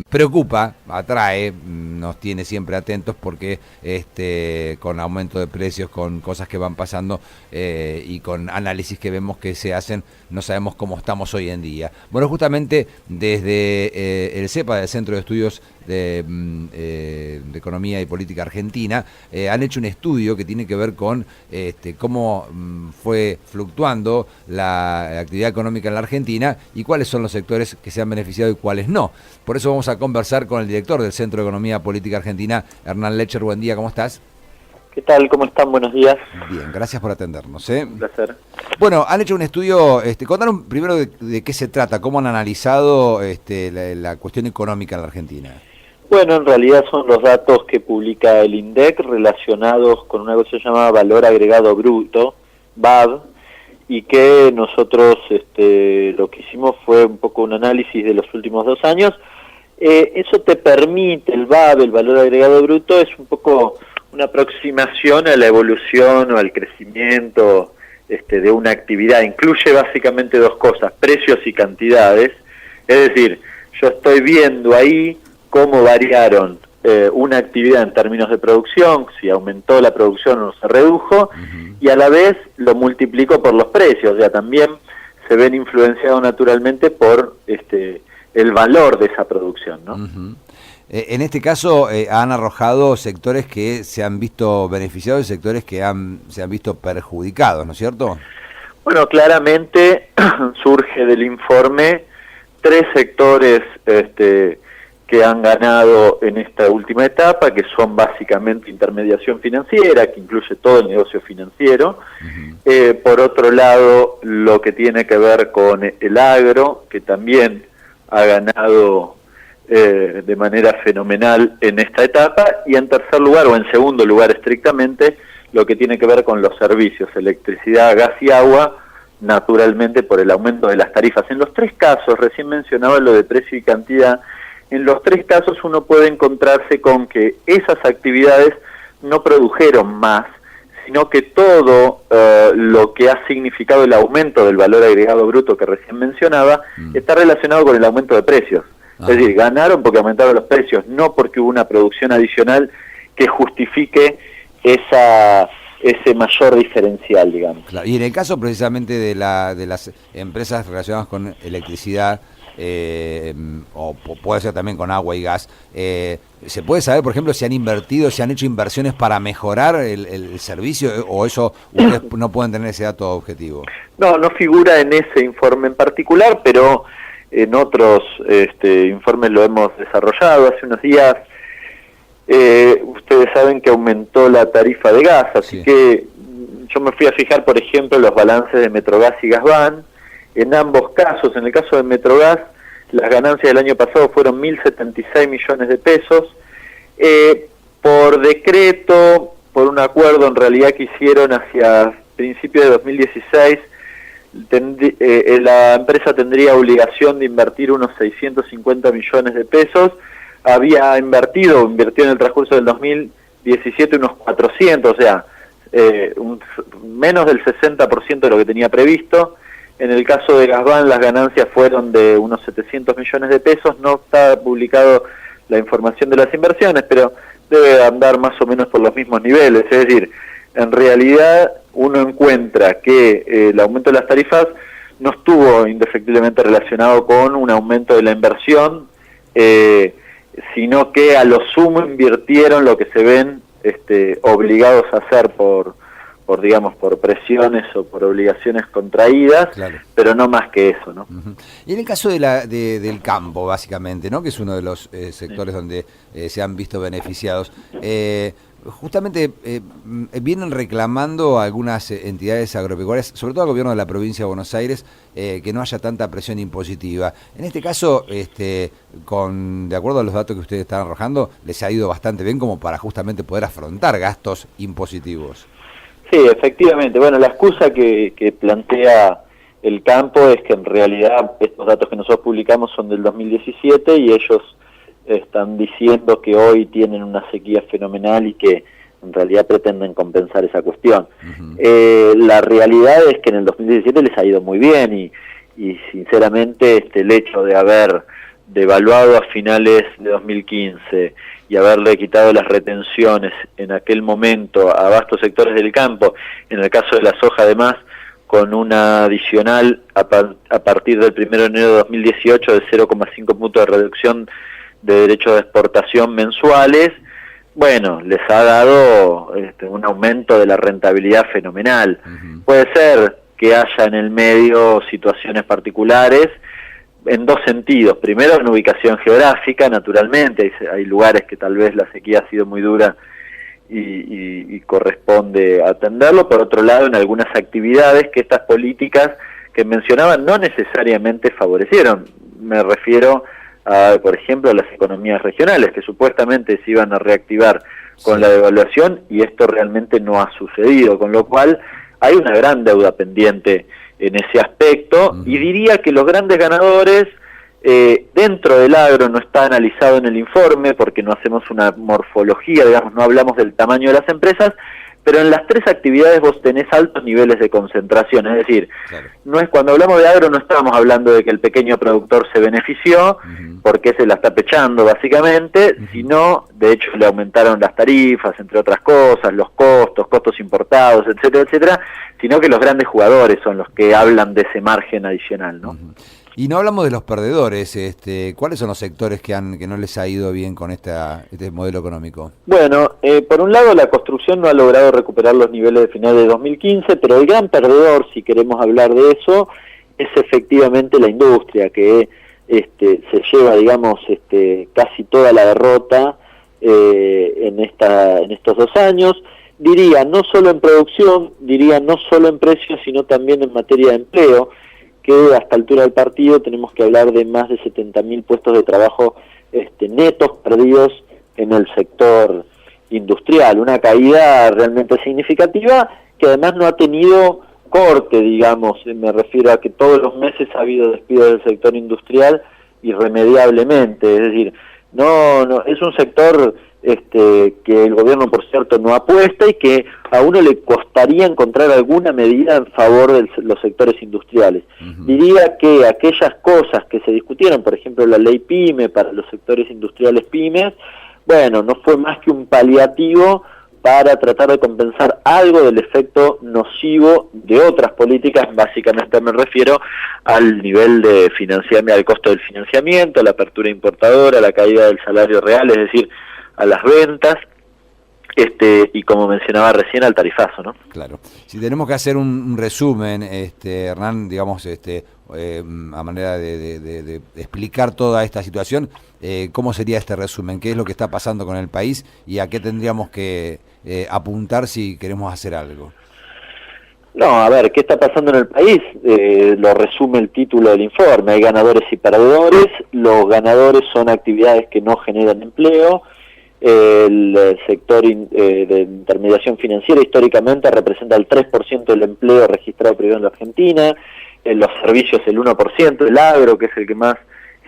preocupa, atrae, nos tiene siempre atentos porque con aumento de precios, con cosas que van pasando y con análisis que vemos que se hacen, no sabemos cómo estamos hoy en día. Bueno, justamente desde el CEPA, del Centro de Estudios de Economía y Política Argentina, han hecho un estudio que tiene que ver con cómo fue fluctuando la actividad económica en la Argentina y cuáles son los sectores que se han beneficiado y cuáles no. Por eso vamos a conversar con el director del Centro de Economía Política Argentina, Hernán Lecher. Buen día, ¿cómo estás? ¿Qué tal? ¿Cómo están? Buenos días. Bien, gracias por atendernos. Un placer. Bueno, han hecho un estudio, contanos primero de qué se trata, cómo han analizado la cuestión económica en la Argentina. Bueno, en realidad son los datos que publica el INDEC relacionados con una cosa que se llama valor agregado bruto, VAB, y que nosotros lo que hicimos fue un poco un análisis de los últimos 2 años. Eso te permite, el VAB, el valor agregado bruto, es un poco una aproximación a la evolución o al crecimiento de una actividad. Incluye básicamente 2 cosas, precios y cantidades. Es decir, yo estoy viendo ahí cómo variaron una actividad en términos de producción, si aumentó la producción o se redujo, y a la vez lo multiplico por los precios. O sea, también se ven influenciados naturalmente por el valor de esa producción, ¿no? En este caso han arrojado sectores que se han visto beneficiados y sectores que se han visto perjudicados, ¿no es cierto? Bueno, claramente surge del informe 3 sectores que han ganado en esta última etapa, que son básicamente intermediación financiera, que incluye todo el negocio financiero. Por otro lado, lo que tiene que ver con el agro, que también ha ganado de manera fenomenal en esta etapa, y en tercer lugar, o en segundo lugar estrictamente, lo que tiene que ver con los servicios, electricidad, gas y agua, naturalmente por el aumento de las tarifas. En los 3 casos, recién mencionaba lo de precio y cantidad, en los 3 casos uno puede encontrarse con que esas actividades no produjeron más, sino que todo lo que ha significado el aumento del valor agregado bruto que recién mencionaba está relacionado con el aumento de precios. Es decir, ganaron porque aumentaron los precios, no porque hubo una producción adicional que justifique ese mayor diferencial, digamos. Claro. Y en el caso precisamente de las empresas relacionadas con electricidad, o puede ser también con agua y gas, ¿se puede saber, por ejemplo, si han invertido, si han hecho inversiones para mejorar el servicio, o eso ustedes no pueden tener ese dato objetivo? No figura en ese informe en particular, pero en otros informes lo hemos desarrollado. Hace unos días ustedes saben que aumentó la tarifa de gas, así que yo me fui a fijar, por ejemplo, los balances de Metrogas y Gasban. En ambos casos, en el caso de Metrogas, las ganancias del año pasado fueron 1.076 millones de pesos. Por decreto, por un acuerdo en realidad que hicieron hacia principios de 2016, la empresa tendría obligación de invertir unos 650 millones de pesos. Invirtió en el transcurso del 2017 unos 400, o sea, menos del 60% de lo que tenía previsto. En el caso de Gasban, las ganancias fueron de unos 700 millones de pesos. No está publicado la información de las inversiones, pero debe andar más o menos por los mismos niveles. Es decir, en realidad uno encuentra que el aumento de las tarifas no estuvo indefectiblemente relacionado con un aumento de la inversión, sino que a lo sumo invirtieron lo que se ven obligados a hacer por presiones o por obligaciones contraídas, claro, pero no más que eso, ¿no? Y en el caso del campo, básicamente, ¿no?, que es uno de los sectores donde se han visto beneficiados, justamente vienen reclamando algunas entidades agropecuarias, sobre todo el gobierno de la provincia de Buenos Aires, que no haya tanta presión impositiva. En este caso, de acuerdo a los datos que ustedes están arrojando, les ha ido bastante bien como para justamente poder afrontar gastos impositivos. Sí, efectivamente. Bueno, la excusa que plantea el campo es que en realidad estos datos que nosotros publicamos son del 2017 y ellos están diciendo que hoy tienen una sequía fenomenal y que en realidad pretenden compensar esa cuestión. La realidad es que en el 2017 les ha ido muy bien y sinceramente el hecho de haber devaluado a finales de 2015 y haberle quitado las retenciones en aquel momento a vastos sectores del campo, en el caso de la soja además, con una adicional a partir del 1 de enero de 2018 de 0,5 puntos de reducción de derechos de exportación mensuales, bueno, les ha dado un aumento de la rentabilidad fenomenal. Puede ser que haya en el medio situaciones particulares en dos sentidos. Primero, en ubicación geográfica, naturalmente, hay lugares que tal vez la sequía ha sido muy dura y corresponde atenderlo. Por otro lado, en algunas actividades que estas políticas que mencionaban no necesariamente favorecieron. Me refiero a, por ejemplo, a las economías regionales, que supuestamente se iban a reactivar con la devaluación, y esto realmente no ha sucedido, con lo cual hay una gran deuda pendiente en ese aspecto, y diría que los grandes ganadores dentro del agro no está analizado en el informe porque no hacemos una morfología, digamos, no hablamos del tamaño de las empresas, pero en las tres actividades vos tenés altos niveles de concentración, es decir, no es, cuando hablamos de agro no estamos hablando de que el pequeño productor se benefició porque se la está pechando básicamente, sino de hecho le aumentaron las tarifas, entre otras cosas, los costos importados, etcétera, etcétera, sino que los grandes jugadores son los que hablan de ese margen adicional, ¿no? Y no hablamos de los perdedores, ¿cuáles son los sectores que no les ha ido bien con este modelo económico? Bueno, por un lado la construcción no ha logrado recuperar los niveles de final de 2015, pero el gran perdedor, si queremos hablar de eso, es efectivamente la industria, que se lleva, digamos, casi toda la derrota en estos 2 años. Diría, no solo en producción, diría no solo en precios, sino también en materia de empleo, que a esta altura del partido tenemos que hablar de más de 70.000 puestos de trabajo netos perdidos en el sector industrial, una caída realmente significativa que además no ha tenido corte, digamos, me refiero a que todos los meses ha habido despidos del sector industrial irremediablemente, es decir, no es un sector que el gobierno, por cierto, no apuesta y que a uno le costaría encontrar alguna medida en favor de los sectores industriales. Diría que aquellas cosas que se discutieron, por ejemplo, la ley PYME para los sectores industriales pymes, bueno, no fue más que un paliativo para tratar de compensar algo del efecto nocivo de otras políticas. Básicamente me refiero al nivel de financiamiento, al costo del financiamiento, a la apertura importadora, a la caída del salario real, es decir, a las ventas, y como mencionaba recién, al tarifazo, ¿no? Claro. Si tenemos que hacer un resumen, Hernán, digamos, a manera de explicar toda esta situación, ¿cómo sería este resumen? ¿Qué es lo que está pasando con el país y a qué tendríamos que apuntar si queremos hacer algo? No, a ver, ¿qué está pasando en el país? Lo resume el título del informe. Hay ganadores y perdedores. Los ganadores son actividades que no generan empleo. El sector de intermediación financiera históricamente representa el 3% del empleo registrado privado en la Argentina, los servicios el 1%, el agro, que es el que más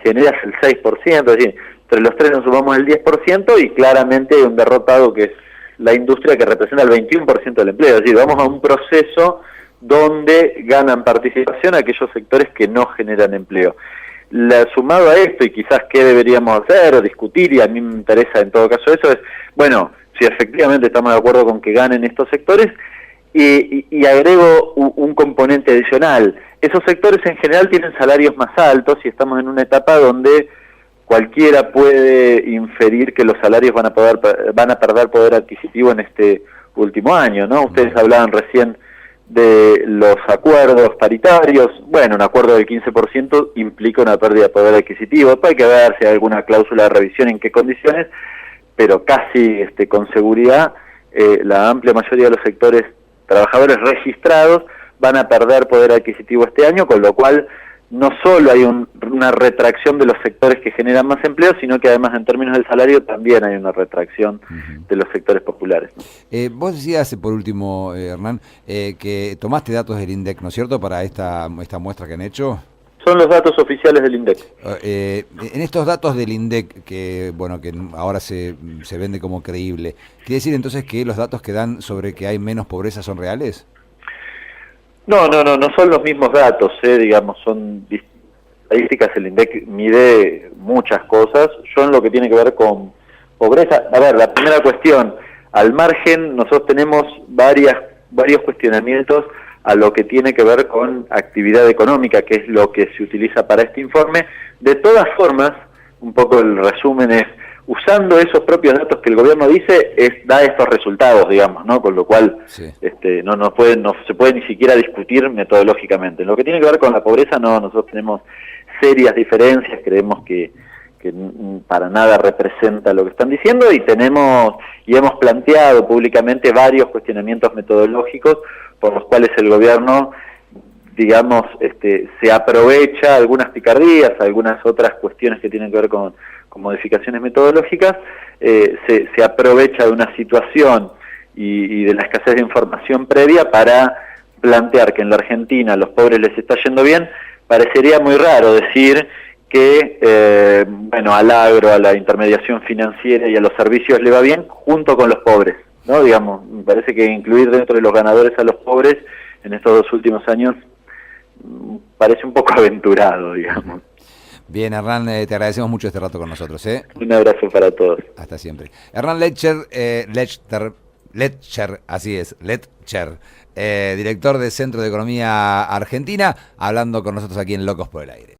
genera, es el 6%, es decir, entre los tres nos sumamos el 10% y claramente hay un derrotado que es la industria, que representa el 21% del empleo, es decir, vamos a un proceso donde ganan participación aquellos sectores que no generan empleo. Sumado a esto, y quizás qué deberíamos hacer o discutir, y a mí me interesa en todo caso eso, es, bueno, si efectivamente estamos de acuerdo con que ganen estos sectores, y agrego un componente adicional. Esos sectores en general tienen salarios más altos y estamos en una etapa donde cualquiera puede inferir que los salarios van a perder poder adquisitivo en este último año, ¿no? Ustedes hablaban recién de los acuerdos paritarios. Bueno, un acuerdo del 15% implica una pérdida de poder adquisitivo. Después hay que ver si hay alguna cláusula de revisión, en qué condiciones, pero casi con seguridad la amplia mayoría de los sectores trabajadores registrados van a perder poder adquisitivo este año, con lo cual no solo hay una retracción de los sectores que generan más empleo, sino que además en términos del salario también hay una retracción de los sectores populares. Vos decías, por último, Hernán, que tomaste datos del INDEC, ¿no es cierto?, para esta muestra que han hecho. Son los datos oficiales del INDEC. En estos datos del INDEC, que ahora se vende como creíble, ¿quiere decir entonces que los datos que dan sobre que hay menos pobreza son reales? No son los mismos datos, digamos, son estadísticas el INDEC mide muchas cosas. Yo en lo que tiene que ver con pobreza, a ver, la primera cuestión, al margen nosotros tenemos varios cuestionamientos a lo que tiene que ver con actividad económica, que es lo que se utiliza para este informe. De todas formas, un poco el resumen es, usando esos propios datos que el gobierno dice, da estos resultados, digamos, ¿no? Con lo cual sí. no se puede ni siquiera discutir metodológicamente. En lo que tiene que ver con la pobreza, no, nosotros tenemos serias diferencias, creemos que para nada representa lo que están diciendo, y hemos planteado públicamente varios cuestionamientos metodológicos por los cuales el gobierno, digamos, se aprovecha algunas picardías, algunas otras cuestiones que tienen que ver con modificaciones metodológicas, se aprovecha de una situación y de la escasez de información previa para plantear que en la Argentina a los pobres les está yendo bien. Parecería muy raro decir que, bueno, al agro, a la intermediación financiera y a los servicios le va bien junto con los pobres, ¿no? Digamos, me parece que incluir dentro de los ganadores a los pobres en estos 2 últimos años parece un poco aventurado, digamos. Bien, Hernán, te agradecemos mucho este rato con nosotros, ¿eh? Un abrazo para todos. Hasta siempre. Hernán Letcher, así es, Letcher, director del Centro de Economía Argentina, hablando con nosotros aquí en Locos por el Aire.